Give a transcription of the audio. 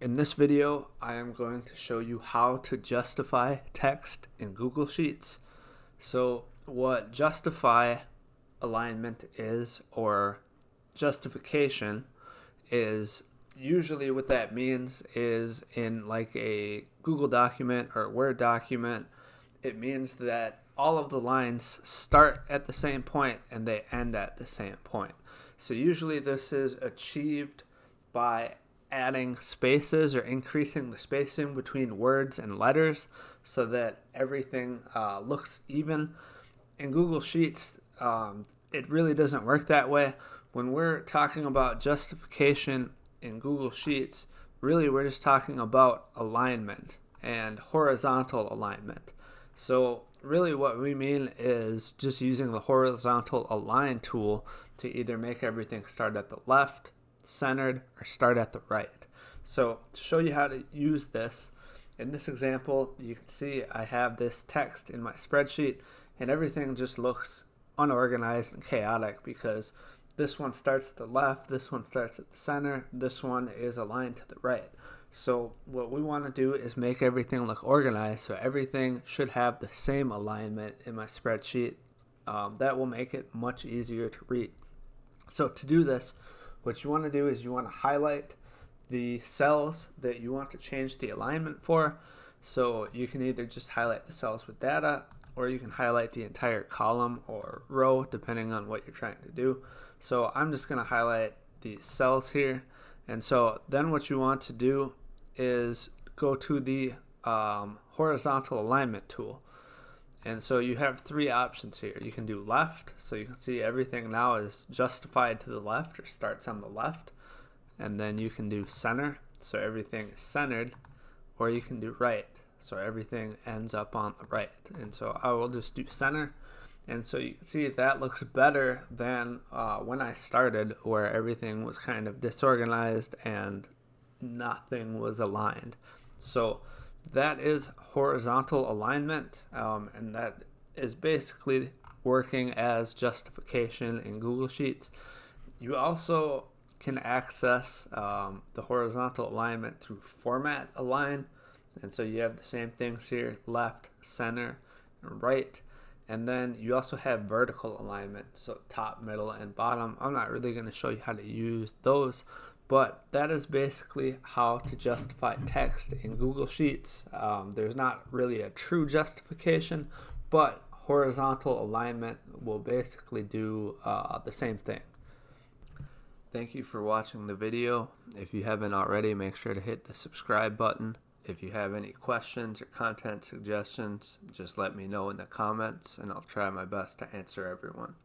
In this video, I am going to show you how to justify text in Google Sheets. So what justify alignment is, or justification, is usually what that means is in like a Google document or Word document, it means that all of the lines start at the same point and they end at the same point. So usually this is achieved by adding spaces or increasing the spacing between words and letters so that everything looks even. In Google Sheets, it really doesn't work that way. When we're talking about justification in Google Sheets, really we're just talking about alignment and horizontal alignment. So really what we mean is just using the horizontal align tool to either make everything start at the left, centered, or start at the right. So to show you how to use this, in this example, you can see I have this text in my spreadsheet and everything just looks unorganized and chaotic because this one starts at the left, this one starts at the center, this one is aligned to the right. So what we want to do is make everything look organized, so everything should have the same alignment in my spreadsheet. That will make it much easier to read. So to do this, what you want to do is you want to highlight the cells that you want to change the alignment for. So you can either just highlight the cells with data, or you can highlight the entire column or row depending on what you're trying to do. So I'm just going to highlight these cells here. And so then what you want to do is go to the horizontal alignment tool. And so you have three options here. You can do left, so you can see everything now is justified to the left or starts on the left. And then you can do center, so everything is centered, or you can do right, so everything ends up on the right. And so I will just do center. And so you can see that looks better than when I started, where everything was kind of disorganized and nothing was aligned. So that is horizontal alignment, and that is basically working as justification in Google Sheets. You also can access the horizontal alignment through format align, and so you have the same things here: left, center, and right. And then you also have vertical alignment, so top, middle, and bottom. I'm not really going to show you how to use those, but that is basically how to justify text in Google Sheets. There's not really a true justification, but horizontal alignment will basically do the same thing. Thank you for watching the video. If you haven't already, make sure to hit the subscribe button. If you have any questions or content suggestions, just let me know in the comments and I'll try my best to answer everyone.